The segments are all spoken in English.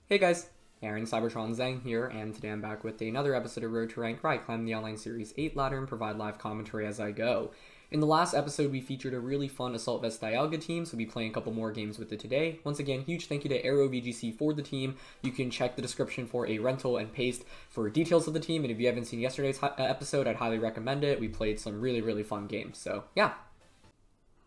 Hey guys, Aaron Cybertron Zhang here, and today I'm back with another episode of Road to Rank where I climb the online series 8 ladder and provide live commentary as I go. In the last episode, we featured a really fun Assault Vest Dialga team, so we'll be playing a couple more games with it today. Once again, huge thank you to AeroVGC for the team. You can check the description for a rental and paste for details of the team, and if you haven't seen yesterday's episode, I'd highly recommend it. We played some really fun games, so yeah.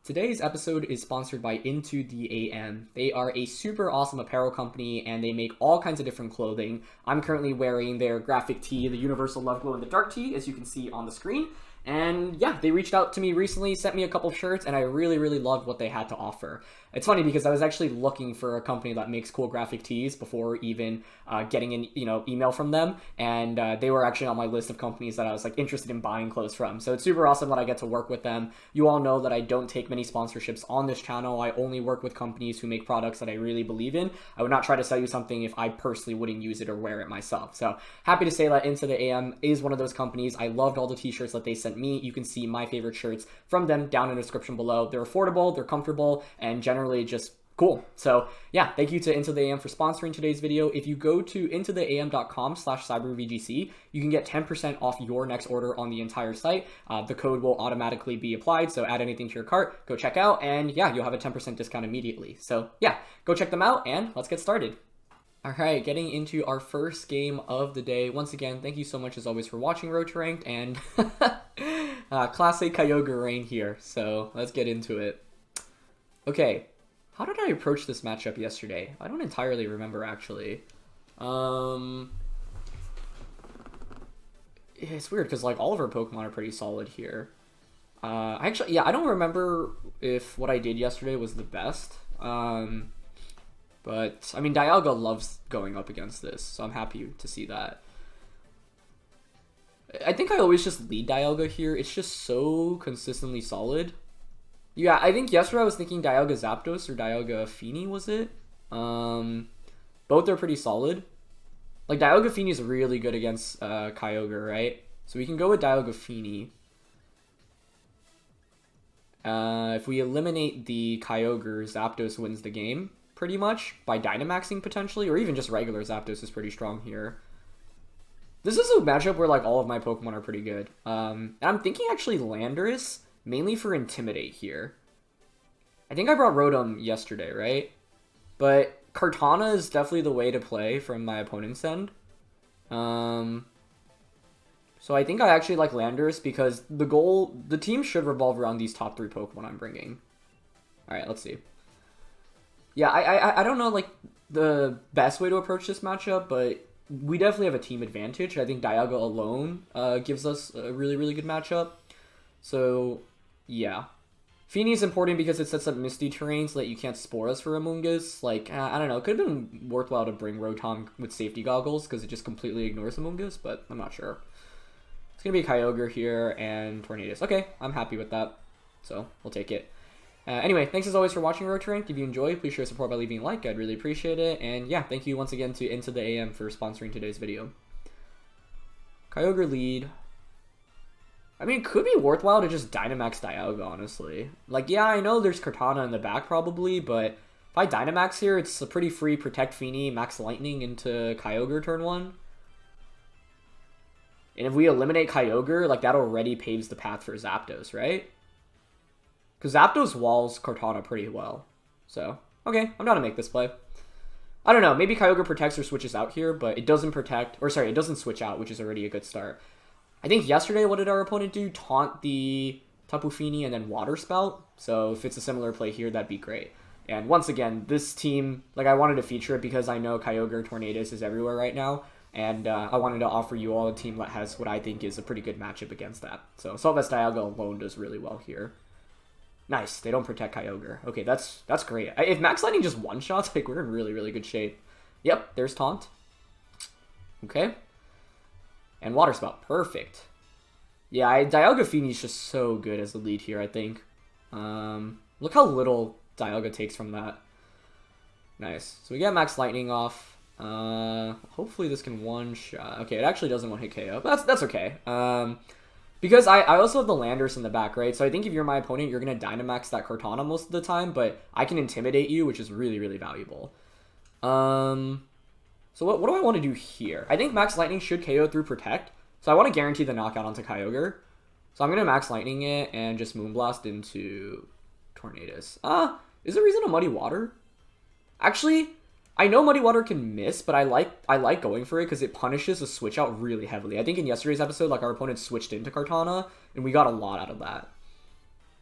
Today's episode is sponsored by INTOTHEAM. They are a super awesome apparel company and they make all kinds of different clothing. I'm currently wearing their graphic tee, the Universal Love Glow in the Dark tee, as you can see on the screen. And yeah, they reached out to me recently, sent me a couple of shirts, and I really loved what they had to offer. It's funny because I was actually looking for a company that makes cool graphic tees before even getting an email from them, and they were actually on my list of companies that I was interested in buying clothes from. So it's super awesome that I get to work with them. You all know that I don't take many sponsorships on this channel. I only work with companies who make products that I really believe in. I would not try to sell you something if I personally wouldn't use it or wear it myself. So happy to say that INTOTHEAM is one of those companies. I loved all the t-shirts that they sent me. You can see my favorite shirts from them down in the description below. They're affordable, they're comfortable, and generally just cool. So yeah, thank you to INTOTHEAM for sponsoring today's video. If you go to intotheam.com/cybervgc, you can get 10% off your next order on the entire site. The code will automatically be applied, so add anything to your cart, go check out, and yeah, you'll have a 10% discount immediately. So yeah, go check them out, and let's get started. Alright, getting into our first game of the day. Once again, thank you so much as always for watching Road to Ranked, and classic Kyogre rain here, so let's get into it. Okay, how did I approach this matchup yesterday? I don't entirely remember, actually. It's weird, because all of our Pokemon are pretty solid here. Actually, yeah, I don't remember if what I did yesterday was the best. But, I mean, Dialga loves going up against this, so I'm happy to see that. I think I always just lead Dialga here. It's just so consistently solid. Yeah, I think yesterday I was thinking Dialga Zapdos or Dialga Feeny, was it? Both are pretty solid. Dialga Feeny is really good against Kyogre, right? So we can go with Dialga Feeny. If we eliminate the Kyogre, Zapdos wins the game, pretty much, by Dynamaxing potentially, or even just regular Zapdos is pretty strong here. This is a matchup where all of my Pokemon are pretty good. And I'm thinking actually Landorus, mainly for Intimidate here. I think I brought Rotom yesterday, right? But Kartana is definitely the way to play from my opponent's end. So I think I actually like Landorus because the team should revolve around these top 3 Pokemon I'm bringing. Alright, let's see. Yeah, I don't know the best way to approach this matchup, but we definitely have a team advantage. I think Dialga alone gives us a really good matchup. So yeah, Feeny is important because it sets up Misty Terrain so that you can't spore us for Amoonguss. I don't know, it could have been worthwhile to bring Rotom with safety goggles because it just completely ignores Amoonguss, but I'm not sure. It's gonna be Kyogre here and Tornadus. Okay, I'm happy with that, so we'll take it. Anyway, thanks as always for watching Road to Ranked. If you enjoyed, please show support by leaving a like. I'd really appreciate it. And yeah, thank you once again to INTOTHEAM for sponsoring today's video. Kyogre lead. I mean, it could be worthwhile to just Dynamax Dialga, honestly. Yeah, I know there's Kartana in the back probably, but if I Dynamax here, it's a pretty free Protect Feeny, Max Lightning into Kyogre turn 1. And if we eliminate Kyogre, that already paves the path for Zapdos, right? Because Zapdos walls Kartana pretty well. So, okay, I'm down to make this play. I don't know, maybe Kyogre protects or switches out here, but it doesn't protect, or sorry, it doesn't switch out, which is already a good start. I think yesterday, what did our opponent do? Taunt the Tapu Fini and then Water Spout. So if it's a similar play here, that'd be great. And once again, this team, I wanted to feature it because I know Kyogre Tornadus is everywhere right now. And I wanted to offer you all a team that has what I think is a pretty good matchup against that. So Assault Vest Dialga alone does really well here. Nice, they don't protect Kyogre. Okay, that's great. If Max Lightning just one-shots, we're in really good shape. Yep, there's Taunt. Okay. And Water Spout, perfect. Yeah, Dialga Feeny is just so good as the lead here, I think. Look how little Dialga takes from that. Nice. So we get Max Lightning off. Hopefully this can one-shot. Okay, it actually doesn't one-hit KO, but that's okay. Because I also have the Landorus in the back, right? So I think if you're my opponent, you're going to Dynamax that Kartana most of the time, but I can Intimidate you, which is really valuable. So what do I want to do here? I think Max Lightning should KO through Protect. So I want to guarantee the knockout onto Kyogre. So I'm going to Max Lightning it and just Moonblast into Tornadus. Is there reason to Muddy Water? Actually, I know Muddy Water can miss, but I like going for it because it punishes a switch out really heavily. I think in yesterday's episode, like, our opponent switched into Kartana, and we got a lot out of that.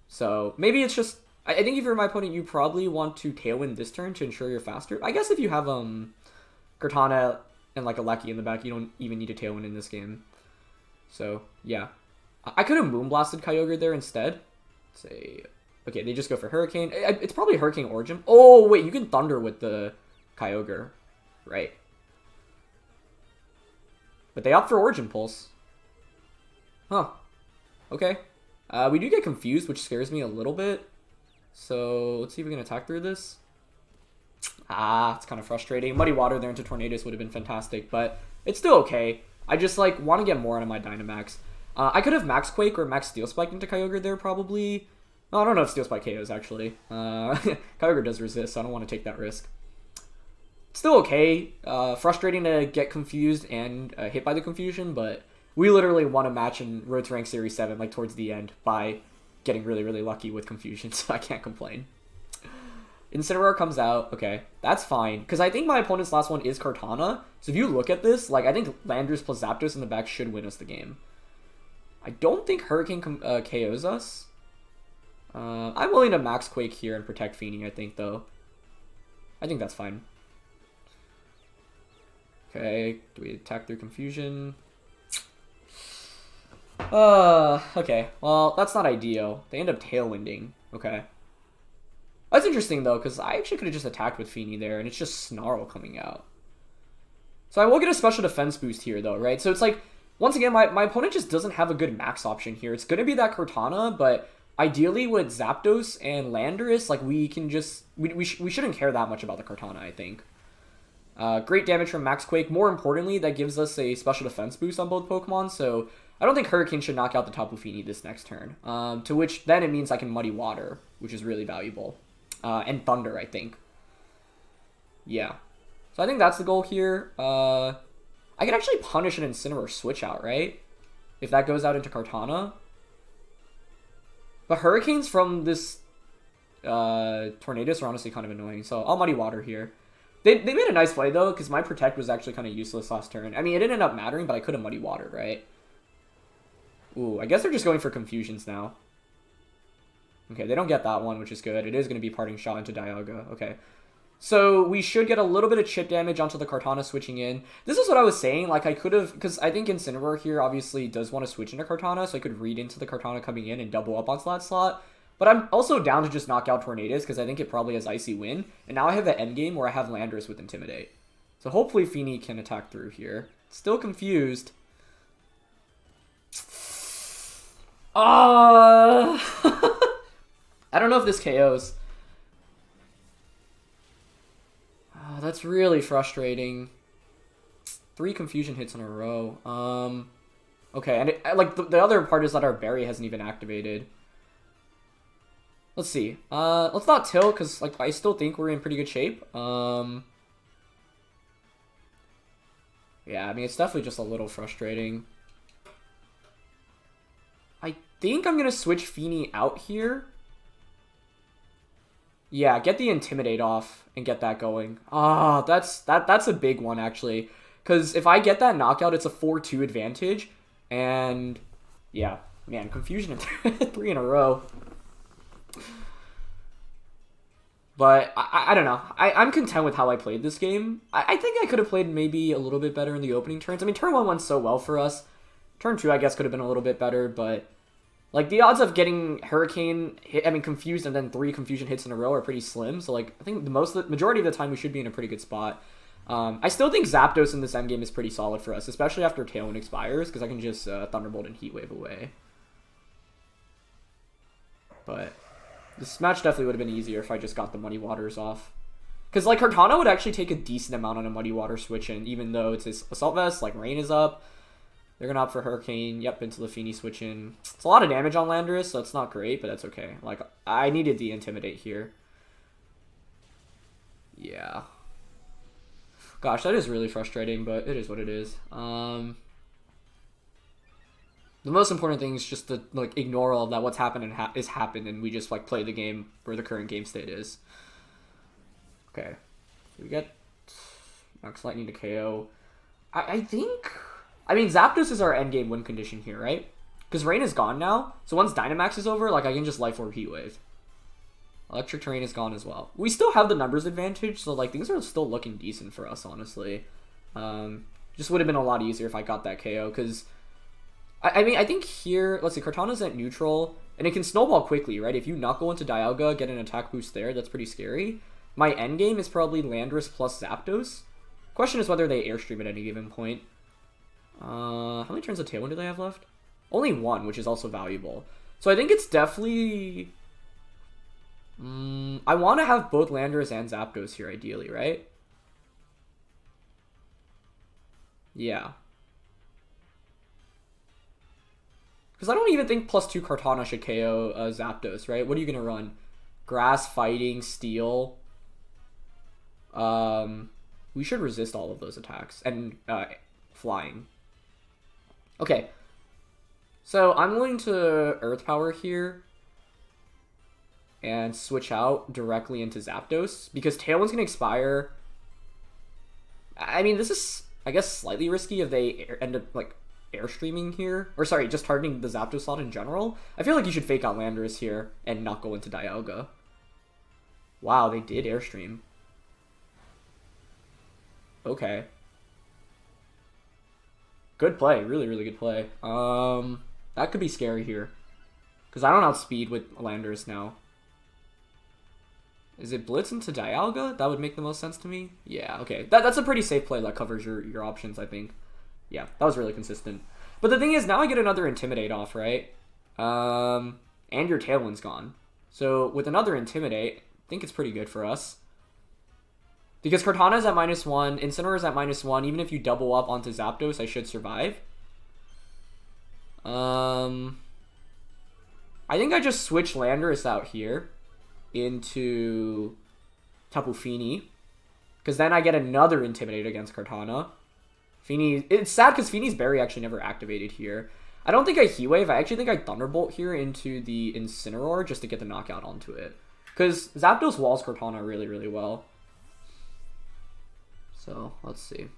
So maybe it's just... I think if you're my opponent, you probably want to Tailwind this turn to ensure you're faster. I guess if you have Kartana and like a Lecky in the back, you don't even need to Tailwind in this game. So, yeah. I could have Moonblasted Kyogre there instead. Say... Okay, they just go for Hurricane. It's probably Hurricane Origin. Oh, wait, you can Thunder with the Kyogre. Right. But they opt for Origin Pulse. Huh. Okay. We do get confused, which scares me a little bit. So, let's see if we can attack through this. It's kind of frustrating. Muddy Water there into Tornadus would have been fantastic, but it's still okay. I just, like, want to get more out of my Dynamax. I could have Max Quake or Max Steel Spike into Kyogre there, probably. No, I don't know if Steel Spike KOs, actually. Kyogre does resist, so I don't want to take that risk. Still okay. Frustrating to get confused and hit by the confusion, but we literally won a match in Road to Rank Series 7, like, towards the end by getting really, really lucky with confusion, so I can't complain. Incineroar comes out. Okay, that's fine, because I think my opponent's last one is Kartana, so if you look at this, like, I think Landorus plus Zapdos in the back should win us the game. I don't think Hurricane KOs us. I'm willing to Max Quake here and protect Feeny, I think, though. I think that's fine. Okay, do we attack through confusion? Okay, well, that's not ideal. They end up Tailwinding. Okay. That's interesting, though, because I actually could have just attacked with Feeny there, and it's just Snarl coming out. So I will get a special defense boost here, though, right? So it's like, once again, my opponent just doesn't have a good max option here. It's going to be that Kartana, but ideally with Zapdos and Landorus, like, we can just... We shouldn't care that much about the Kartana, I think. Great damage from Max Quake. More importantly, that gives us a special defense boost on both Pokemon, so I don't think Hurricane should knock out the Tapu Fini this next turn. To which, then it means I can Muddy Water, which is really valuable. And Thunder, I think. Yeah. So I think that's the goal here. I can actually punish an Incineroar switch out, right? If that goes out into Kartana. But Hurricanes from this Tornadus are honestly kind of annoying, so I'll Muddy Water here. They made a nice play, though, because my Protect was actually kind of useless last turn. I mean, it didn't end up mattering, but I could have Muddy Water, right? Ooh, I guess they're just going for Confusions now. Okay, they don't get that one, which is good. It is going to be Parting Shot into Dialga. Okay. So we should get a little bit of chip damage onto the Kartana switching in. This is what I was saying. Like, I could have... Because I think Incineroar here obviously does want to switch into Kartana, so I could read into the Kartana coming in and double up on that slot. But I'm also down to just knock out Tornadus, because I think it probably has Icy Wind. And now I have the endgame where I have Landorus with Intimidate. So hopefully Feeny can attack through here. Still confused. I don't know if this KOs. That's really frustrating. 3 confusion hits in a row. Okay, and like the other part is that our berry hasn't even activated. Let's see. Let's not tilt because like I still think we're in pretty good shape. Yeah, I mean it's definitely just a little frustrating. I think I'm gonna switch Feeny out here. Yeah, get the Intimidate off and get that going. That's a big one, actually. Because if I get that knockout, it's a 4-2 advantage. And, yeah. Man, confusion in 3 in a row. But, I don't know. I'm content with how I played this game. I think I could have played maybe a little bit better in the opening turns. I mean, turn 1 went so well for us. Turn 2, I guess, could have been a little bit better, but... Like, the odds of getting Hurricane hit, confused and then 3 confusion hits in a row are pretty slim. So, like, I think the majority of the time we should be in a pretty good spot. I still think Zapdos in this endgame is pretty solid for us, especially after Tailwind expires, because I can just Thunderbolt and Heat Wave away. But this match definitely would have been easier if I just got the Muddy Waters off. Because, like, Kartana would actually take a decent amount on a Muddy Water switch in, even though it's his Assault Vest, like, Rain is up. They're going to opt for Hurricane. Yep, into the Feeny switch in. It's a lot of damage on Landorus, so it's not great, but that's okay. Like, I needed the Intimidate here. Yeah. Gosh, that is really frustrating, but it is what it is. The most important thing is just to like ignore all of that. What's happened and is happened, and we just like play the game where the current game state is. Okay, so we get Max Lightning to KO. I think. I mean, Zapdos is our endgame win condition here, right? Because Rain is gone now, so once Dynamax is over, like I can just Life Orb Heat Wave. Electric Terrain is gone as well. We still have the numbers advantage, so like things are still looking decent for us, honestly. Just would have been a lot easier if I got that KO, because I mean, I think here, let's see, Kartana's at neutral, and it can snowball quickly, right? If you not go into Dialga, get an attack boost there, that's pretty scary. My endgame is probably Landorus plus Zapdos. Question is whether they Airstream at any given point. How many turns of Tailwind do they have left? Only one, which is also valuable. So I think it's definitely... I want to have both Landorus and Zapdos here, ideally, right? Yeah. Because I don't even think +2 Kartana should KO Zapdos, right? What are you going to run? Grass, Fighting, Steel. We should resist all of those attacks. And Flying. Okay. So I'm going to Earth Power here. And switch out directly into Zapdos. Because Tailwind's going to expire. I mean, this is, I guess, slightly risky if they end up, like, Airstreaming here. Or, sorry, just targeting the Zapdos slot in general. I feel like you should fake out Landorus here and not go into Dialga. Wow, they did Airstream. Okay. Good play. Really, really good play. That could be scary here. Because I don't outspeed with Landorus now. Is it Blitz into Dialga? That would make the most sense to me. Yeah, okay. That's a pretty safe play that covers your options, I think. Yeah, that was really consistent. But the thing is, now I get another Intimidate off, right? And your Tailwind's gone. So with another Intimidate, I think it's pretty good for us. Because Kartana's at -1, Incineroar's at -1. Even if you double up onto Zapdos, I should survive. I think I just switch Landorus out here into Tapu Fini. Because then I get another Intimidate against Kartana. Fini, it's sad because Fini's Berry actually never activated here. I don't think I Heat Wave. I actually think I Thunderbolt here into the Incineroar just to get the knockout onto it. Because Zapdos walls Kartana really, really well. So, let's see.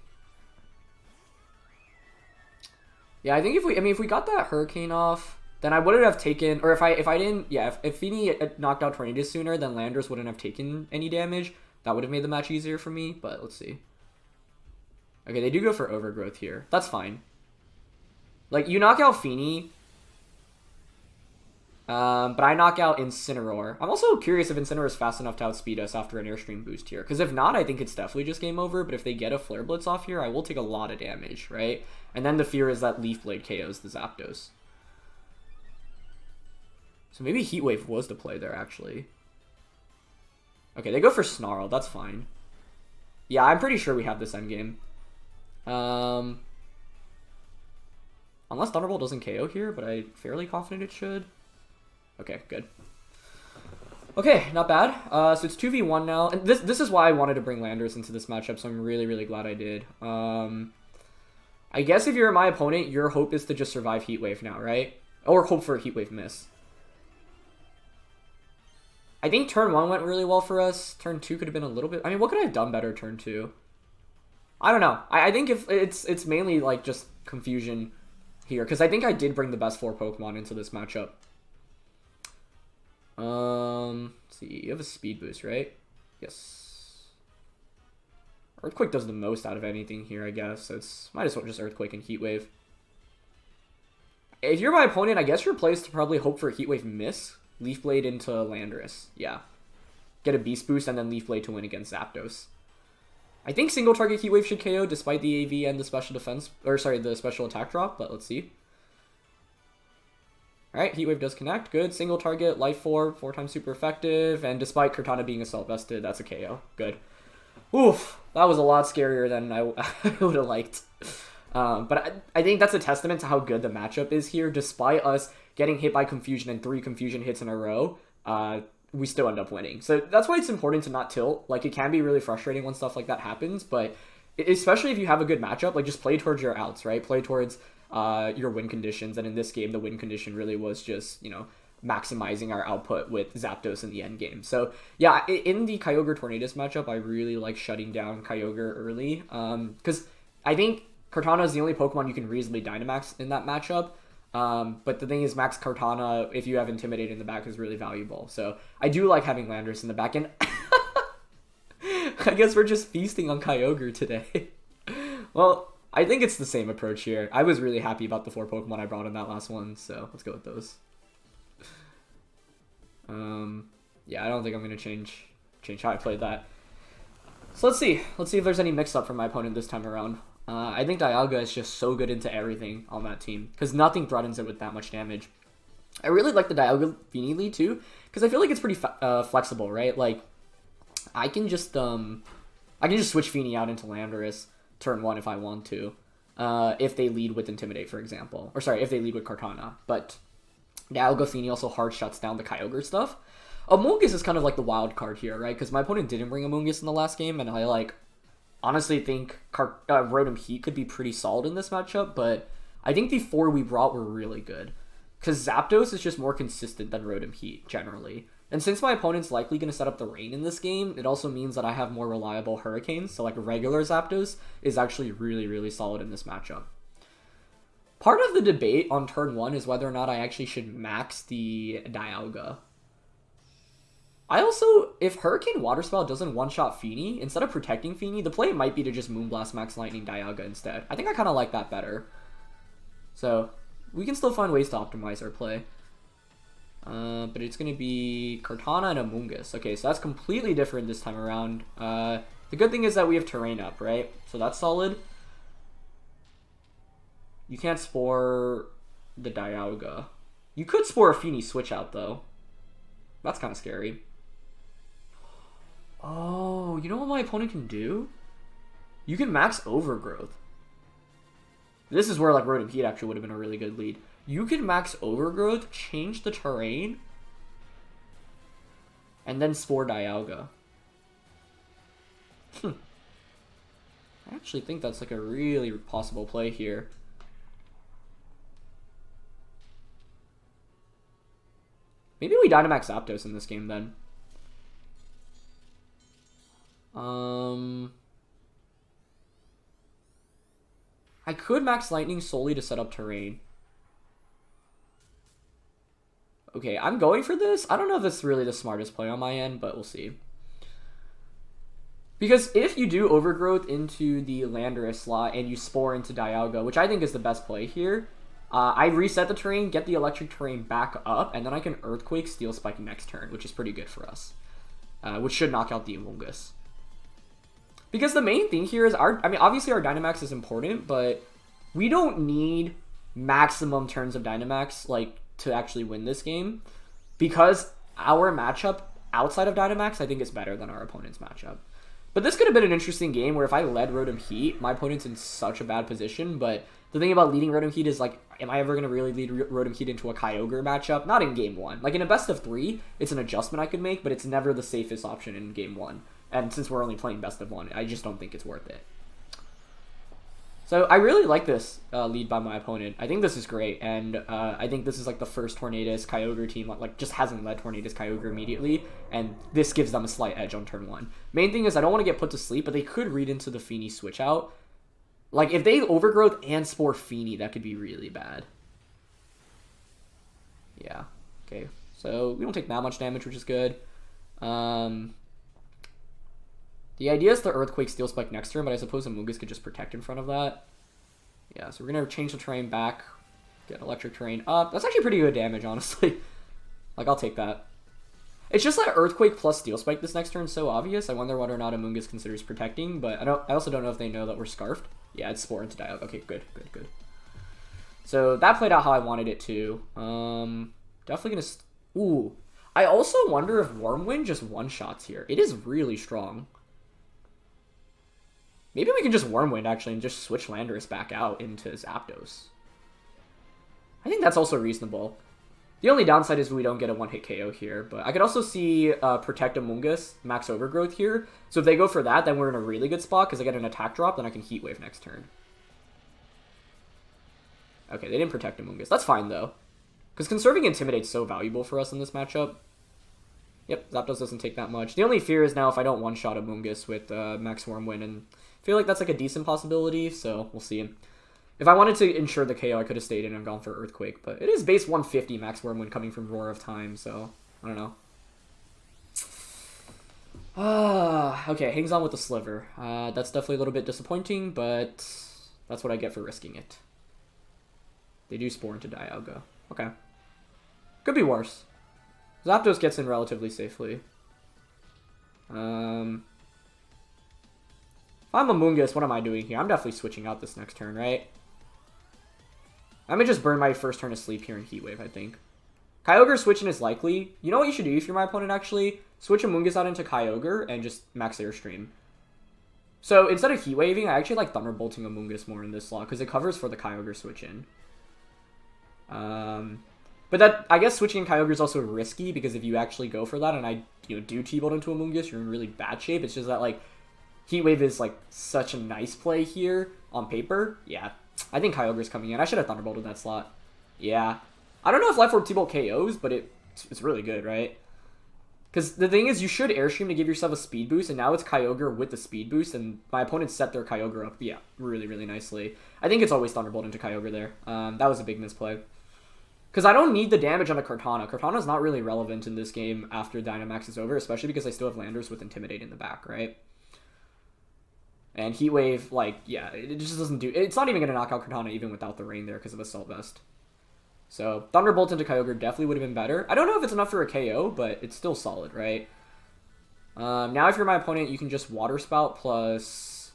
Yeah, I think if we got that Hurricane off, then I wouldn't have taken, or if I didn't, yeah, if Fini knocked out Tornadus sooner, then Landorus wouldn't have taken any damage. That would have made the match easier for me, but let's see. Okay, they do go for Overgrowth here. That's fine. Like, you knock out Fini, but I knock out Incineroar. I'm also curious if Incineroar is fast enough to outspeed us after an Airstream boost here. Because if not, I think it's definitely just game over. But if they get a Flare Blitz off here, I will take a lot of damage, right? And then the fear is that Leaf Blade KOs the Zapdos. So maybe Heat Wave was the play there, actually. Okay, they go for Snarl. That's fine. Yeah, I'm pretty sure we have this endgame. Unless Thunderbolt doesn't KO here, but I'm fairly confident it should. Okay, good. Okay, not bad. So it's 2v1 now. And this is why I wanted to bring Landorus into this matchup, so I'm really, really glad I did. I guess if you're my opponent, your hope is to just survive Heat Wave now, right? Or hope for a Heat Wave miss. I think turn 1 went really well for us. Turn 2 could have been a little bit... I mean, what could I have done better turn 2? I don't know. I think if it's mainly, like, just confusion here. Because I think I did bring the best 4 Pokemon into this matchup. Let's see. You have a speed boost, right? Yes. Earthquake does the most out of anything here, I guess. So it's might as well just Earthquake and Heat Wave. If you're my opponent, I guess your play is to probably hope for a Heat Wave miss. Leaf Blade into Landorus. Yeah. Get a Beast Boost and then Leaf Blade to win against Zapdos. I think single target Heat Wave should KO despite the AV and the special defense, or sorry, the special attack drop, but let's see. Alright, Heat Wave does connect. Good. Single target, Life Orb, 4 times super effective, and despite Kartana being assault vested, that's a KO. Good. Oof, that was a lot scarier than I would have liked. But I think that's a testament to how good the matchup is here. Despite us getting hit by Confusion and 3 Confusion hits in a row, we still end up winning. So that's why it's important to not tilt. Like, it can be really frustrating when stuff like that happens, but especially if you have a good matchup, like just play towards your outs, right? Play towards your win conditions. And in this game, the win condition really was just, maximizing our output with Zapdos in the end game. So yeah, in the Kyogre Tornadus matchup, I really like shutting down Kyogre early. Because I think Kartana is the only Pokemon you can reasonably Dynamax in that matchup. But the thing is, Max Kartana, if you have Intimidate in the back, is really valuable. So I do like having Landorus in the back. And I guess we're just feasting on Kyogre today. Well, I think it's the same approach here. I was really happy about the 4 Pokemon I brought in that last one, so let's go with those. Yeah, I don't think I'm gonna change how I played that. So let's see if there's any mix-up from my opponent this time around. I think Dialga is just so good into everything on that team, because nothing threatens it with that much damage. I really like the Dialga Feeny lead too, because I feel like it's pretty flexible, right? Like, I can just switch Feeny out into Landorus turn 1 if I want to, if they lead with Intimidate, for example. Or sorry, if they lead with Kartana. But Dialga Feeny also hard shuts down the Kyogre stuff. Amoonguss is kind of like the wild card here, right? Because my opponent didn't bring Amoonguss in the last game, and I honestly think Rotom Heat could be pretty solid in this matchup, but I think the 4 we brought were really good. Because Zapdos is just more consistent than Rotom Heat, generally. And since my opponent's likely going to set up the rain in this game, it also means that I have more reliable Hurricanes, so like regular Zapdos is actually really, really solid in this matchup. Part of the debate on turn 1 is whether or not I actually should max the Dialga. I also, if Hurricane Water Spout doesn't one-shot Feeny, instead of protecting Feeny, the play might be to just Moonblast Max Lightning Dialga instead. I think I kind of like that better. So, we can still find ways to optimize our play. But it's going to be Kartana and Amoonguss. Okay, so that's completely different this time around. The good thing is that we have Terrain up, right? So that's solid. You can't Spore the Dialga. You could Spore a Feeny switch out, though. That's kind of scary. Oh, you know what my opponent can do? You can max Overgrowth. This is where, like, Rotom Heat actually would have been a really good lead. You can max Overgrowth, change the terrain, and then Spore Dialga. I actually think that's, like, a really possible play here. Maybe we Dynamax Zapdos in this game, then. I could max Lightning solely to set up terrain. Okay, I'm going for this. I don't know if it's really the smartest play on my end, but we'll see. Because if you do Overgrowth into the Landorus slot and you Spore into Dialga, which I think is the best play here, I reset the terrain, get the electric terrain back up, and then I can Earthquake, Steel Spike next turn, which is pretty good for us. Which should knock out the Amoonguss. Because the main thing here is, obviously our Dynamax is important, but we don't need maximum turns of Dynamax, like, to actually win this game. Because our matchup outside of Dynamax, I think, is better than our opponent's matchup. But this could have been an interesting game where if I led Rotom Heat, my opponent's in such a bad position, but the thing about leading Rotom Heat is, like, am I ever going to really lead Rotom Heat into a Kyogre matchup? Not in Game 1. Like, in a best of 3, it's an adjustment I could make, but it's never the safest option in Game 1. And since we're only playing best of 1, I just don't think it's worth it. So I really like this lead by my opponent. I think this is great, and I think this is like the first Tornadus Kyogre team like just hasn't led Tornadus Kyogre immediately, and this gives them a slight edge on turn 1. Main thing is I don't want to get put to sleep, but they could read into the Feeny switch out. Like if they Overgrowth and Spore Feeny, that could be really bad. Yeah. Okay. So we don't take that much damage, which is good. The idea is to Earthquake Steel Spike next turn, but I suppose Amoonguss could just protect in front of that. Yeah, so we're going to change the terrain back, get electric terrain up. That's actually pretty good damage, honestly. Like, I'll take that. It's just that Earthquake plus Steel Spike this next turn is so obvious. I wonder whether or not Amoonguss considers protecting, but I also don't know if they know that we're Scarfed. Yeah, it's Spore into Dialga. Okay, good. So that played out how I wanted it to. Definitely going to... Ooh. I also wonder if Wormwind just one-shots here. It is really strong. Maybe we can just Wormwind, actually, and just switch Landorus back out into Zapdos. I think that's also reasonable. The only downside is we don't get a one-hit KO here, but I could also see Protect Amoonguss, Max Overgrowth here. So if they go for that, then we're in a really good spot because I get an attack drop, then I can Heat Wave next turn. Okay, they didn't Protect Amoonguss. That's fine, though. Because conserving Intimidate's so valuable for us in this matchup. Yep, Zapdos doesn't take that much. The only fear is now if I don't one-shot Amoonguss with Max Wormwind, and I feel like that's like a decent possibility, so we'll see. If I wanted to ensure the KO, I could have stayed in and gone for Earthquake, but it is base 150 Max Wormwind coming from Roar of Time, so I don't know. Okay, hangs on with the Sliver. That's definitely a little bit disappointing, but that's what I get for risking it. They do Spore into Dialga. Okay. Could be worse. Zapdos gets in relatively safely. If I'm Amoonguss, what am I doing here? I'm definitely switching out this next turn, right? I'm gonna just burn my first turn of sleep here in Heat Wave, I think. Kyogre switching is likely. You know what you should do if you're my opponent, actually? Switch Amoonguss out into Kyogre and just max Airstream. So instead of Heat Waving, I actually like Thunderbolting Amoonguss more in this slot because it covers for the Kyogre switch in. But that, I guess switching Kyogre is also risky because if you actually go for that and I do T-Bolt into Amoonguss, you're in really bad shape. It's just that, like, Heat Wave is, like, such a nice play here on paper. Yeah, I think Kyogre's coming in. I should have Thunderbolted that slot. Yeah. I don't know if Life Orb T-Bolt KOs, but it's really good, right? Because the thing is, you should Airstream to give yourself a speed boost, and now it's Kyogre with the speed boost, and my opponent set their Kyogre up, yeah, really, really nicely. I think it's always Thunderbolt into Kyogre there. That was a big misplay. Because I don't need the damage on a Kartana. Kartana's not really relevant in this game after Dynamax is over, especially because I still have Landers with Intimidate in the back, right? And Heat Wave, like, yeah, it just doesn't do... It's not even going to knock out Kartana even without the Rain there because of Assault Vest. So, Thunderbolt into Kyogre definitely would have been better. I don't know if it's enough for a KO, but it's still solid, right? Now if you're my opponent, you can just Water Spout plus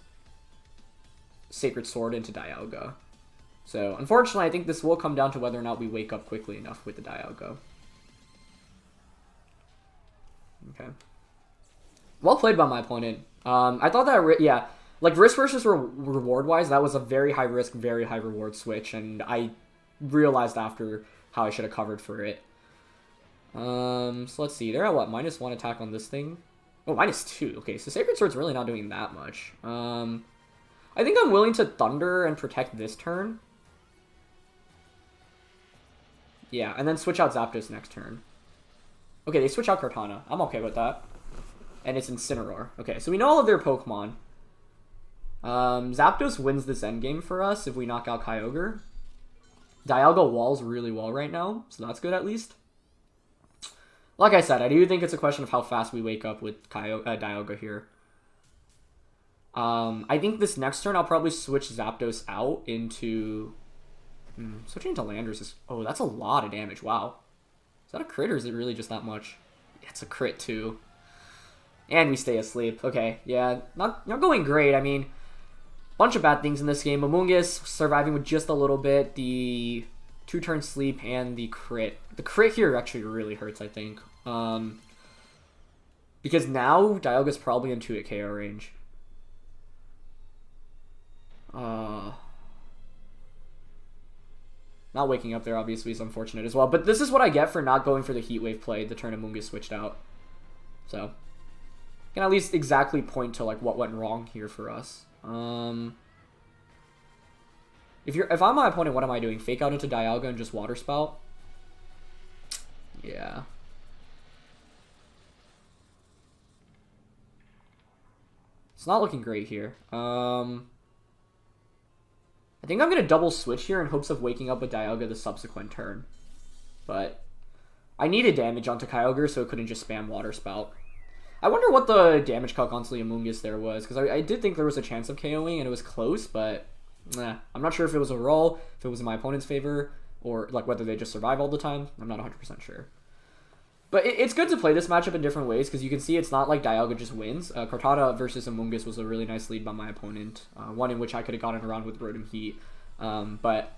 Sacred Sword into Dialga. So, unfortunately, I think this will come down to whether or not we wake up quickly enough with the Dialga. Okay. Well played by my opponent. I thought that, yeah, like risk versus reward-wise, that was a very high risk, very high reward switch, and I realized after how I should have covered for it. So let's see, they're at what, -1 attack on this thing? Oh, -2. Okay, so Sacred Sword's really not doing that much. I think I'm willing to Thunder and protect this turn. Yeah, and then switch out Zapdos next turn. Okay, they switch out Kartana. I'm okay with that. And it's Incineroar. Okay, so we know all of their Pokemon. Zapdos wins this endgame for us if we knock out Kyogre. Dialga walls really well right now, so that's good at least. Like I said, I do think it's a question of how fast we wake up with Dialga here. I think this next turn I'll probably switch Zapdos out into... switching into Landers is... Oh, that's a lot of damage. Wow. Is that a crit or is it really just that much? Yeah, it's a crit too. And we stay asleep. Okay, yeah. Not going great. I mean, bunch of bad things in this game. Amoonguss surviving with just a little bit. The 2-turn sleep and the crit. The crit here actually really hurts, I think. Because now Dialga's probably in 2-hit KO range. Not waking up there obviously is unfortunate as well. But this is what I get for not going for the Heat Wave play the turn Amoonguss switched out. So, can at least exactly point to like what went wrong here for us. If I'm my opponent, what am I doing? Fake out into Dialga and just Water Spout? Yeah. It's not looking great here. I think I'm going to double switch here in hopes of waking up with Dialga the subsequent turn. But I needed damage onto Kyogre so it couldn't just spam Water Spout. I wonder what the damage calc onto the Amoonguss there was, because I did think there was a chance of KOing and it was close, but I'm not sure if it was a roll, if it was in my opponent's favor, or like whether they just survive all the time. I'm not 100% sure. But it's good to play this matchup in different ways, because you can see it's not like Dialga just wins. Kartana versus Amoonguss was a really nice lead by my opponent, one in which I could have gotten around with Rotom Heat. But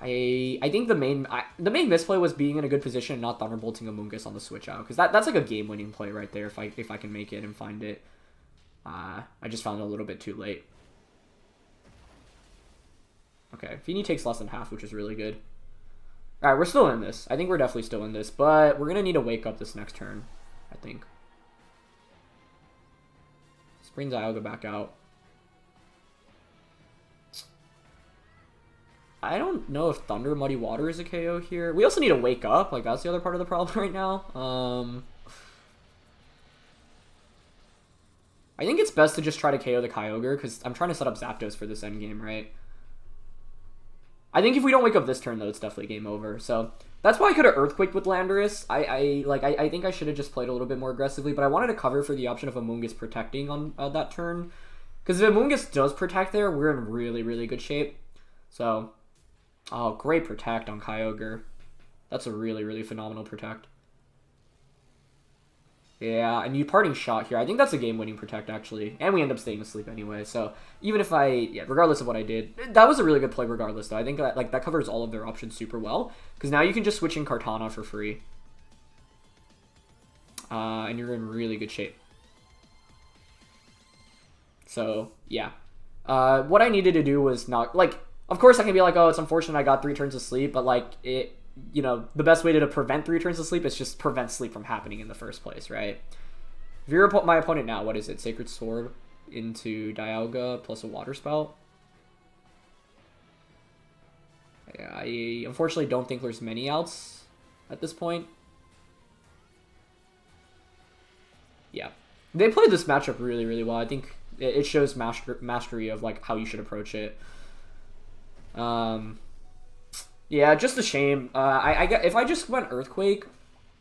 I think the main misplay was being in a good position and not Thunderbolting Amoonguss on the switch out, because that's like a game-winning play right there if I can make it and find it. I just found it a little bit too late. Okay, Feeny takes less than half, which is really good. All right, we're still in this. I think we're definitely still in this, but we're gonna need to wake up this next turn, I think. Let's bring Dialga back out. I don't know if Thunder Muddy Water is a KO here. We also need to wake up. Like, that's the other part of the problem right now. I think it's best to just try to KO the Kyogre, because I'm trying to set up Zapdos for this endgame, right? I think if we don't wake up this turn, though, it's definitely game over. So that's why I could have Earthquaked with Landorus. I think I should have just played a little bit more aggressively, but I wanted to cover for the option of Amoonguss protecting on that turn. Because if Amoonguss does protect there, we're in really, really good shape. So, oh, great protect on Kyogre. That's a really, really phenomenal protect. Yeah, and you parting shot here. I think that's a game-winning protect, actually. And we end up staying asleep anyway. So even if regardless of what I did, that was a really good play regardless, though. I think that covers all of their options super well. Because now you can just switch in Kartana for free. And you're in really good shape. So, yeah. What I needed to do was not, like, of course I can be like, oh, it's unfortunate I got 3 turns of sleep, but, like, you know, the best way to prevent 3 turns of sleep is just prevent sleep from happening in the first place, right? If you're my opponent now, what is it? Sacred Sword into Dialga plus a Water Spout? Yeah, I unfortunately don't think there's many outs at this point. Yeah. They played this matchup really, really well. I think it shows mastery of, like, how you should approach it. Yeah, just a shame. If I just went Earthquake,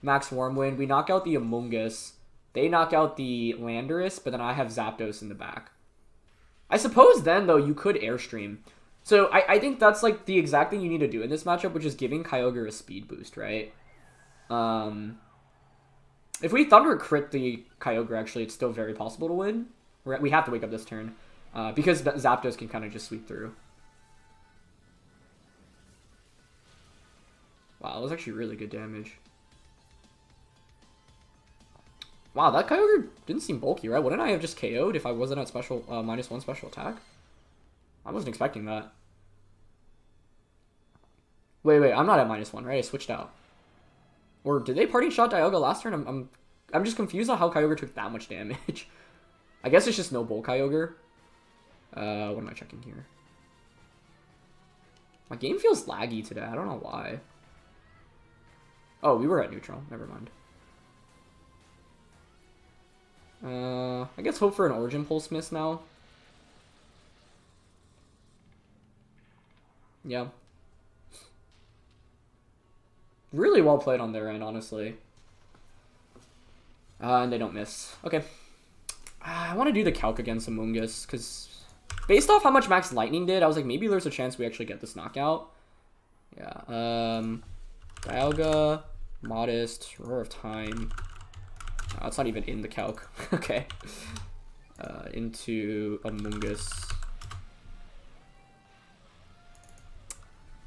Max Wormwind, we knock out the Amoonguss, they knock out the Landorus, but then I have Zapdos in the back. I suppose then, though, you could Airstream. So I think that's, like, the exact thing you need to do in this matchup, which is giving Kyogre a speed boost, right? If we Thunder crit the Kyogre, actually, it's still very possible to win. We have to wake up this turn, because Zapdos can kind of just sweep through. Wow, that was actually really good damage. Wow, that Kyogre didn't seem bulky, right? Wouldn't I have just KO'd if I wasn't at special -1 special attack? I wasn't expecting that. Wait, I'm not at -1, right? I switched out. Or did they parting shot Dialga last turn? I'm just confused on how Kyogre took that much damage. I guess it's just no bull Kyogre. What am I checking here? My game feels laggy today. I don't know why. Oh, we were at neutral. Never mind. I guess hope for an Origin Pulse miss now. Yeah. Really well played on their end, honestly. And they don't miss. Okay. I want to do the calc against Amoonguss, because based off how much Max Lightning did, I was like, maybe there's a chance we actually get this knockout. Yeah. Dialga, Modest, Roar of Time. Oh, it's not even in the calc. Okay. Into Amoonguss.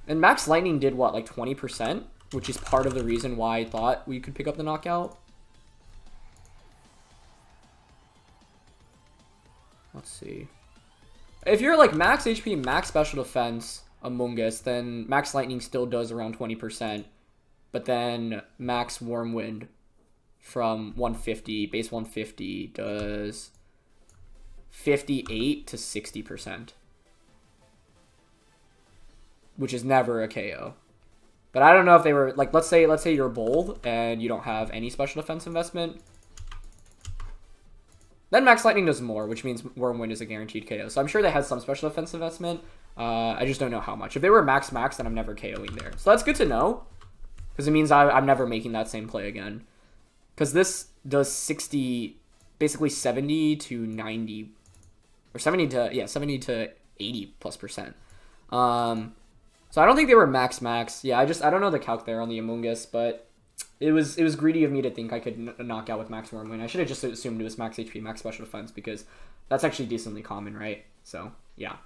And Max Lightning did what, like 20%? Which is part of the reason why I thought we could pick up the knockout. Let's see. If you're like max HP, max special defense, Amoonguss, then Max Lightning still does around 20%. But then Max Wormwind from 150, base 150, does 58 to 60%. Which is never a KO. But I don't know if they were, like, let's say you're bold and you don't have any special defense investment. Then Max Lightning does more, which means Wormwind is a guaranteed KO. So I'm sure they had some special defense investment. I just don't know how much. If they were max, then I'm never KOing there. So that's good to know. Because it means I'm never making that same play again. Because this does 60, basically 70 to 90, or 70 to 80+%. So I don't think they were max. Yeah, I don't know the calc there on the Amoonguss, but it was greedy of me to think I could knock out with Max Wormwind. I should have just assumed it was max HP, max special defense, because that's actually decently common, right? So, yeah.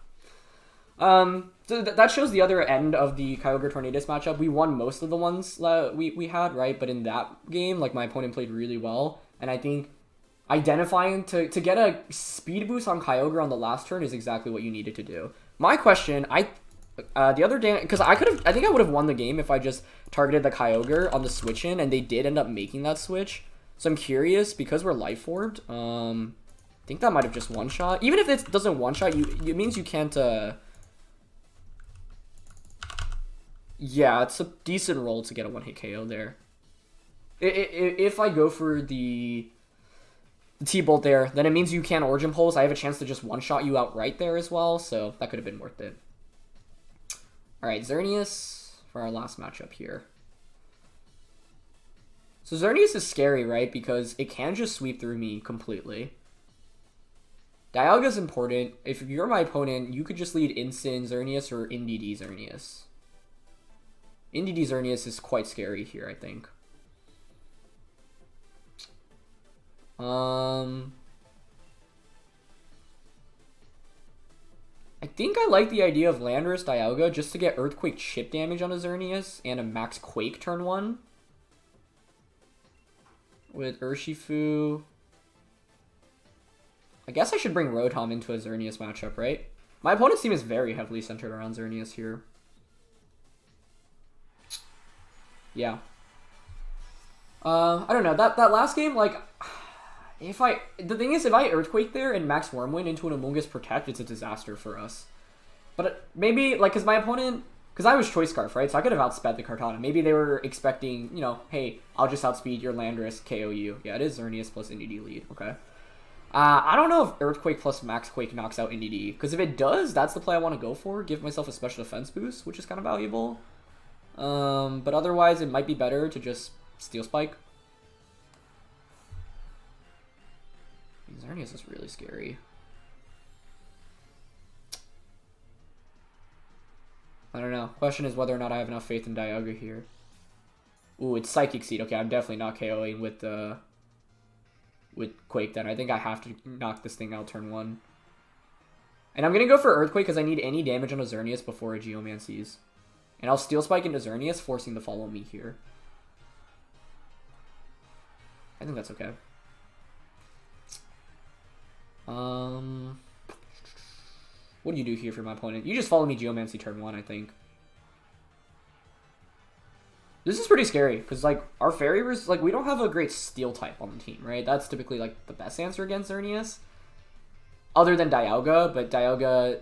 So that shows the other end of the Kyogre Tornadus matchup. We won most of the ones we had, right? But in that game, like, my opponent played really well. And I think identifying to get a speed boost on Kyogre on the last turn is exactly what you needed to do. My question, The other damage, because I think I would have won the game if I just targeted the Kyogre on the switch in, and they did end up making that switch. So I'm curious, because we're life orbed, I think that might have just one shot. Even if it doesn't one shot, it means you can't. Yeah, it's a decent roll to get a one hit KO there. If I go for the T-Bolt there, then it means you can't Origin Pulse. I have a chance to just one-shot you out right there as well, so that could have been worth it. Alright, Xerneas for our last matchup here. So Xerneas is scary, right? Because it can just sweep through me completely. Dialga is important. If you're my opponent, you could just lead Instant Xerneas or NDD Xerneas. NDD Xerneas is quite scary here, I think. I think I like the idea of Landorus Dialga just to get Earthquake chip damage on a Xerneas and a max Quake turn 1. With Urshifu. I guess I should bring Rotom into a Xerneas matchup, right? My opponent's team is very heavily centered around Xerneas here. Yeah. I don't know. That last game, like... The thing is, if I Earthquake there and Max Wormwind into an Amoonguss Protect, it's a disaster for us. But maybe, like, because my opponent... Because I was Choice Scarf, right? So I could have outsped the Kartana. Maybe they were expecting, you know, hey, I'll just outspeed your Landorus, KO you. Yeah, it is Xerneas plus NDD lead. Okay. I don't know if Earthquake plus Max Quake knocks out NDD. Because if it does, that's the play I want to go for. Give myself a special defense boost, which is kind of valuable. But otherwise, it might be better to just Steel Spike. Xerneas is really scary. I don't know. Question is whether or not I have enough faith in Dialga here. Ooh, it's Psychic Seed. Okay, I'm definitely not KOing with Quake then. I think I have to knock this thing out turn 1. And I'm going to go for Earthquake because I need any damage on a Xerneas before a Geomancies. And I'll Steel Spike into Xerneas, forcing to follow me here. I think that's okay. What do you do here for my opponent? You just follow me Geomancy turn 1, I think. This is pretty scary, because, like, our Fairy, like, we don't have a great Steel type on the team, right? That's typically, like, the best answer against Xerneas. Other than Dialga, but Dialga,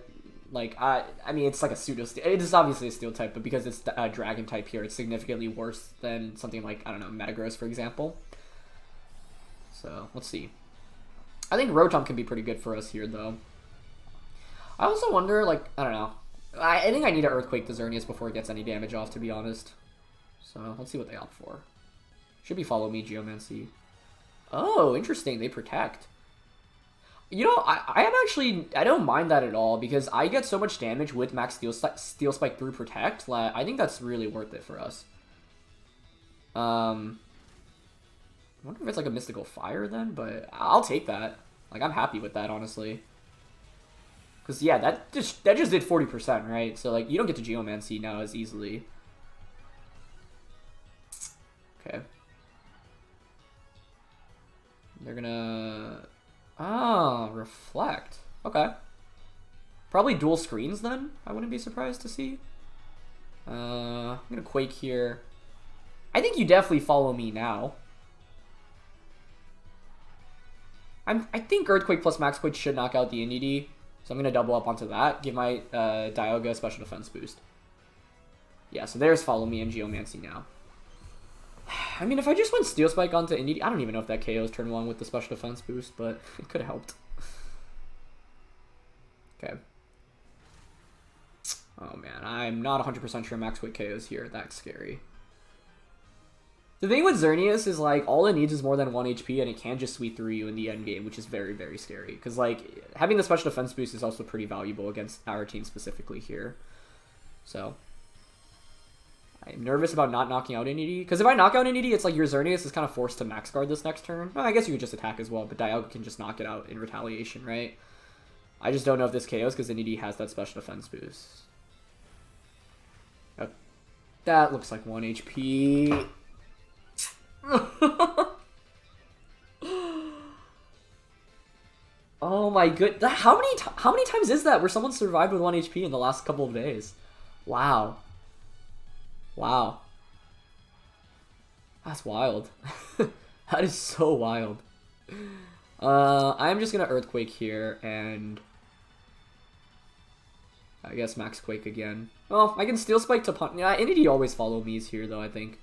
like, I mean, it's like a pseudo-Steel. It is obviously a Steel type, but because it's a Dragon type here, it's significantly worse than something like, I don't know, Metagross, for example. So, let's see. I think Rotom can be pretty good for us here, though. I also wonder, like, I don't know. I think I need to Earthquake the Xerneas before it gets any damage off, to be honest. So, let's see what they opt for. Should be Follow Me, Geomancy. Oh, interesting. They Protect. You know, I am actually... I don't mind that at all, because I get so much damage with Max Steel Spike through Protect. Like, I think that's really worth it for us. I wonder if it's like a Mystical Fire then, but I'll take that. Like, I'm happy with that, honestly. Because, yeah, that just did 40%, right? So, like, you don't get to Geomancy now as easily. Okay. They're gonna... Ah, Reflect. Okay. Probably dual screens, then? I wouldn't be surprised to see. I'm gonna Quake here. I think you definitely follow me now. I think Earthquake plus Max Quake should knock out the NDD. So I'm going to double up onto that. Give my Dialga a special defense boost. Yeah, so there's Follow Me and Geomancy now. I mean, if I just went Steel Spike onto NDD... I don't even know if that KOs turn 1 with the special defense boost, but it could have helped. Okay. Oh, man. I'm not 100% sure Max Quake KOs here. That's scary. The thing with Xerneas is, like, all it needs is more than 1 HP, and it can just sweep through you in the end game, which is very, very scary. Because, like, having the special defense boost is also pretty valuable against our team specifically here. So, I'm nervous about not knocking out NED. Because if I knock out NED, it's like your Xerneas is kind of forced to max guard this next turn. Well, I guess you could just attack as well, but Dialga can just knock it out in retaliation, right? I just don't know if this KOs because NED has that special defense boost. Oh, that looks like 1 HP. Oh my good! How many times is that where someone survived with 1 HP in the last couple of days? Wow. Wow. That's wild. That is so wild. I'm just gonna Earthquake here, and I guess Max Quake again. Oh, I can Steel Spike to punch. Yeah, Entity always follow me's here, though, I think.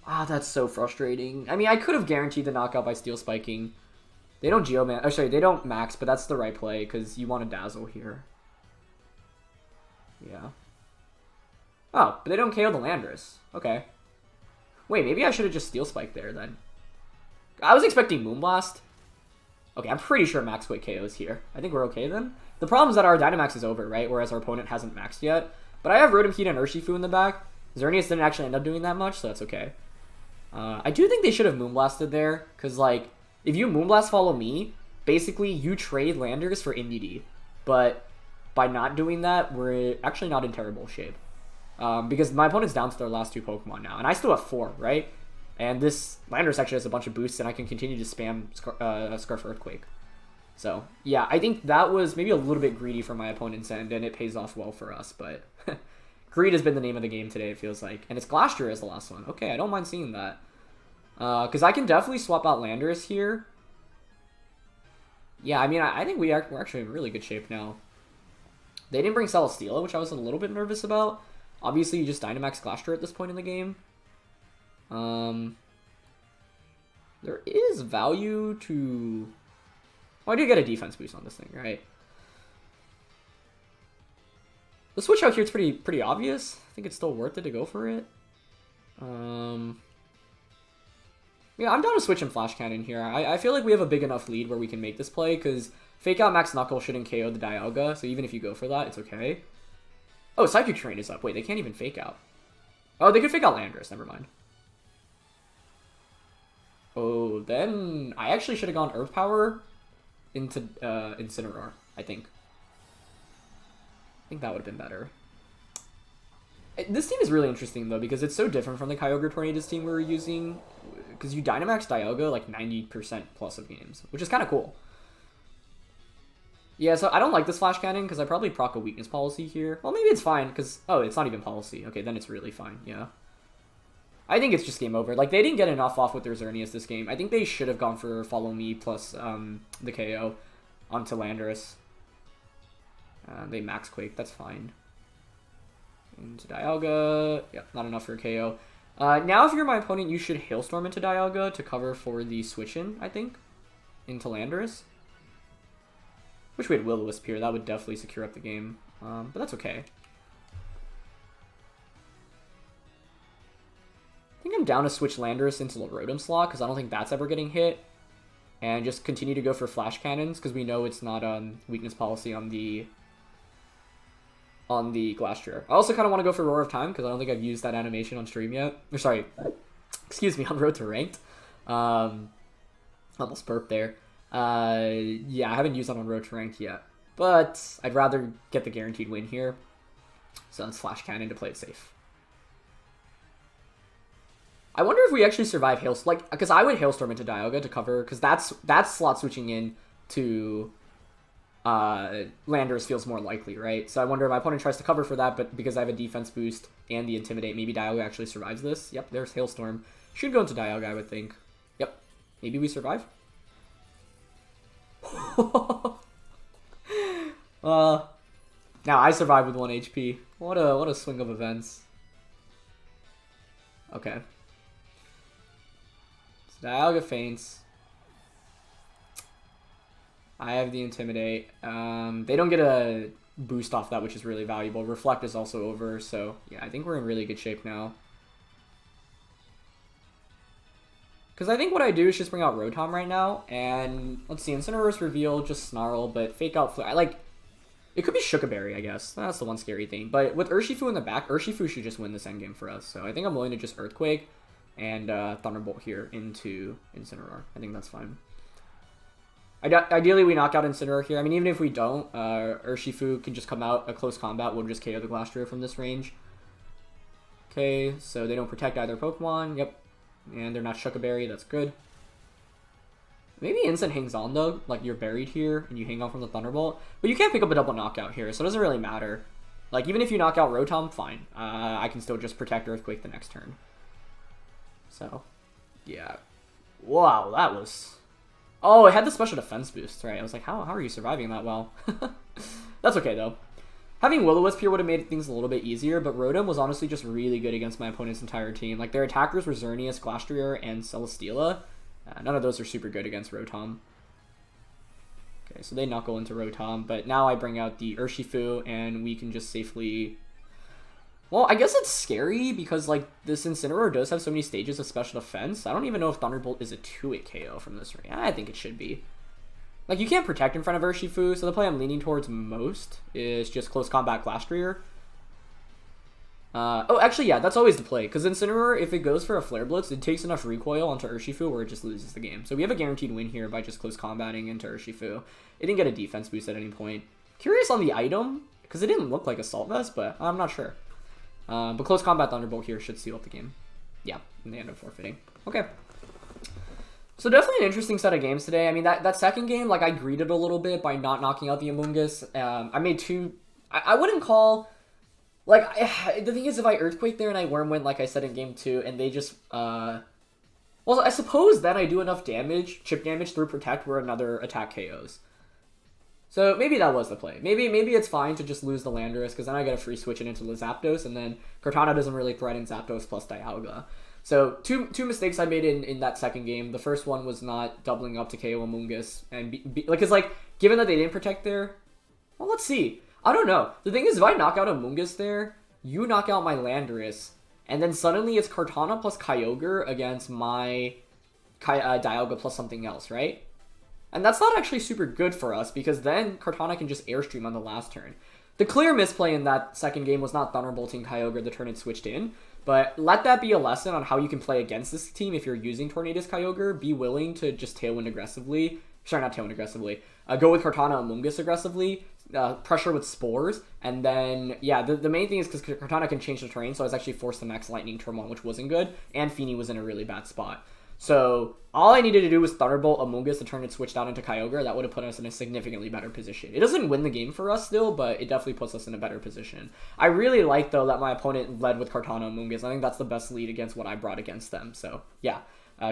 Ah, that's so frustrating. I mean, I could have guaranteed the knockout by Steel Spiking. They don't Geoman. Oh, sorry, they don't Max, but that's the right play, because you want to Dazzle here. Yeah. Oh, but they don't KO the Landorus. Okay. Wait, maybe I should have just Steel Spiked there, then. I was expecting Moonblast. Okay, I'm pretty sure Max Quake KOs here. I think we're okay, then. The problem is that our Dynamax is over, right? Whereas our opponent hasn't maxed yet. But I have Rotom Heat and Urshifu in the back. Xerneas didn't actually end up doing that much, so that's okay. I do think they should have Moonblasted there, because, like, if you Moonblast follow me, basically you trade Landers for Indeedee. But by not doing that, we're actually not in terrible shape. Because my opponent's down to their last 2 Pokemon now, and I still have 4, right? And this Landorus actually has a bunch of boosts, and I can continue to spam Scarf Earthquake. So, yeah, I think that was maybe a little bit greedy from my opponent's end, and it pays off well for us, but greed has been the name of the game today, it feels like. And it's Glastrier as the last one. Okay, I don't mind seeing that. Because I can definitely swap out Landorus here. Yeah, I mean, I think we're actually in really good shape now. They didn't bring Celesteela, which I was a little bit nervous about. Obviously, you just Dynamax Glastrier at this point in the game. There is value to... Oh, I did get a defense boost on this thing, right? The switch out here is pretty obvious. I think it's still worth it to go for it. Yeah, I'm down to switch and Flash Cannon here. I feel like we have a big enough lead where we can make this play, because Fake Out Max Knuckle shouldn't KO the Dialga, so even if you go for that, it's okay. Oh, Psychic Terrain is up. Wait, they can't even Fake Out. Oh, they could Fake Out Landorus. Never mind. Oh, then I actually should have gone Earth Power into Incineroar, I think. I think that would have been better. This team is really interesting, though, because it's so different from the Kyogre Tornadus team we were using. Because you Dynamax Dialga like 90% plus of games, which is kind of cool. Yeah, so I don't like this Flash Cannon, because I probably proc a Weakness Policy here. Well, maybe it's fine, because... Oh, it's not even Policy. Okay, then it's really fine, yeah. I think it's just game over. Like, they didn't get enough off with their Xerneas this game. I think they should have gone for Follow Me plus the KO onto Landorus. They Max Quake, that's fine. Into Dialga. Yep, not enough for a KO. Now, if you're my opponent, you should Hailstorm into Dialga to cover for the switch-in, I think, into Landorus. Wish we had Will-O-Wisp here. That would definitely secure up the game, but that's okay. I think I'm down to switch Landorus into the Rotom slot, because I don't think that's ever getting hit. And just continue to go for Flash Cannons, because we know it's not Weakness Policy on the Glastrier. I also kind of want to go for Roar of Time, because I don't think I've used that animation on stream yet. Or sorry, excuse me, on Road to Ranked. Almost burped there. Yeah, I haven't used that on Road to Ranked yet. But I'd rather get the guaranteed win here. So let's Flash Cannon to play it safe. I wonder if we actually survive Hailstorm, like, because I would Hailstorm into Dialga to cover, because that's slot switching in to Landorus feels more likely, right? So I wonder if my opponent tries to cover for that, but because I have a defense boost and the Intimidate, maybe Dialga actually survives this. Yep, there's Hailstorm. Should go into Dialga, I would think. Yep, maybe we survive. Now I survived with 1 HP. What a swing of events. Okay. Dialga faints. I have the Intimidate. They don't get a boost off that, which is really valuable. Reflect is also over, so yeah, I think we're in really good shape now. Because I think what I do is just bring out Rotom right now, and let's see, Incineroar's reveal, just Snarl, but Fake Out it could be Shukaberry, I guess. That's the one scary thing. But with Urshifu in the back, Urshifu should just win this endgame for us. So I think I'm willing to just Earthquake and Thunderbolt here into Incineroar. I think that's fine. Ideally, we knock out Incineroar here. I mean, even if we don't, Urshifu can just come out a close combat. We'll just KO the Glastrier from this range. Okay, so they don't protect either Pokemon. Yep. And they're not Shukaberry. That's good. Maybe Instant hangs on, though. Like, you're buried here, and you hang on from the Thunderbolt. But you can't pick up a double knockout here, so it doesn't really matter. Like, even if you knock out Rotom, fine. I can still just protect Earthquake the next turn. So, yeah. Wow, that was... Oh, it had the special defense boost, right? I was like, how are you surviving that well? That's okay, though. Having Will-O-Wisp here would have made things a little bit easier, but Rotom was honestly just really good against my opponent's entire team. Like, their attackers were Xerneas, Glastrier, and Celesteela. None of those are super good against Rotom. Okay, so they knuckle into Rotom, but now I bring out the Urshifu, and we can just safely... Well, I guess it's scary because, like, this Incineroar does have so many stages of special defense. I don't even know if Thunderbolt is a 2-hit KO from this range. I think it should be. Like, you can't protect in front of Urshifu, so the play I'm leaning towards most is just Close Combat Glastrier. Oh, actually, yeah, that's always the play, because Incineroar, if it goes for a Flare Blitz, it takes enough recoil onto Urshifu where it just loses the game. So we have a guaranteed win here by just Close Combating into Urshifu. It didn't get a defense boost at any point. Curious on the item, because it didn't look like Assault Vest, but I'm not sure. But Close Combat Thunderbolt here should seal up the game. Yeah, and they end up forfeiting. Okay. So definitely an interesting set of games today. I mean, that second game, like, I greeted a little bit by not knocking out the Amoonguss. I made two... I wouldn't call... Like, the thing is, if I Earthquake there and I Worm Wind, like I said in game 2, and they just... Well, I suppose then I do enough damage, chip damage through Protect where another attack KOs. So maybe that was the play. Maybe it's fine to just lose the Landorus, because then I get a free switch it into the Zapdos, and then Kartana doesn't really threaten Zapdos plus Dialga. So two mistakes I made in that second game. The first one was not doubling up to KO Amoonguss, and like, it's like, given that they didn't protect there, well, let's see. I don't know. The thing is, if I knock out Amoonguss there, you knock out my Landorus, and then suddenly it's Kartana plus Kyogre against my Dialga plus something else, right? And that's not actually super good for us, because then Kartana can just Airstream on the last turn. The clear misplay in that second game was not Thunderbolting Kyogre the turn it switched in, but let that be a lesson on how you can play against this team if you're using Tornadus Kyogre. Be willing to just Tailwind aggressively. Sorry, not Tailwind aggressively. Go with Kartana Amoonguss aggressively. Pressure with Spores. And then, yeah, the main thing is because Kartana can change the terrain, so I was actually forced to max Lightning Turn 1, which wasn't good. And Feeny was in a really bad spot. So all I needed to do was Thunderbolt Amoonguss to turn it switched out into Kyogre. That would have put us in a significantly better position. It doesn't win the game for us still, but it definitely puts us in a better position. I really like, though, that my opponent led with Kartana Amoonguss. I think that's the best lead against what I brought against them. So, yeah,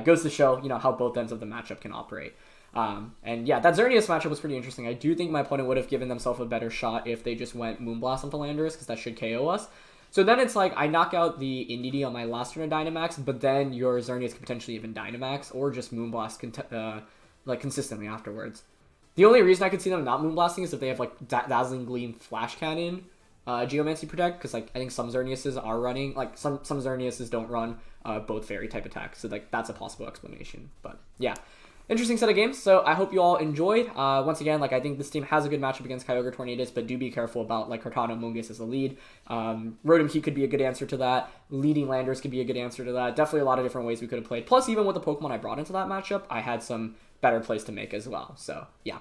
goes to show, you know, how both ends of the matchup can operate. And yeah, that Xerneas matchup was pretty interesting. I do think my opponent would have given themselves a better shot if they just went Moonblast onto Landorus, because that should KO us. So then it's like, I knock out the Indeedee on my last turn of Dynamax, but then your Xerneas can potentially even Dynamax, or just Moonblast like consistently afterwards. The only reason I could see them not Moonblasting is if they have like Dazzling Gleam, Flash Cannon, Geomancy Protect, because like I think some Xerneases are running, like some Xerneases don't run both Fairy type attacks, so like that's a possible explanation. But yeah. Interesting set of games, so I hope you all enjoyed. Once again, like, I think this team has a good matchup against Kyogre Tornadus, but do be careful about, like, Kartana Amoonguss as a lead. Rotom Key could be a good answer to that. Leading Landorus could be a good answer to that. Definitely a lot of different ways we could have played. Plus, even with the Pokemon I brought into that matchup, I had some better plays to make as well. So, yeah.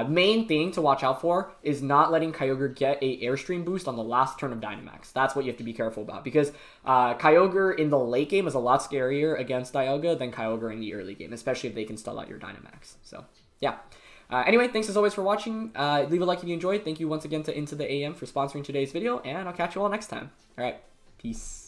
Main thing to watch out for is not letting Kyogre get a Airstream boost on the last turn of Dynamax. That's what you have to be careful about, because Kyogre in the late game is a lot scarier against Dialga than Kyogre in the early game, especially if they can stall out your Dynamax. So, yeah. Anyway, thanks as always for watching. Leave a like if you enjoyed. Thank you once again to INTOTHEAM for sponsoring today's video, and I'll catch you all next time. All right, peace.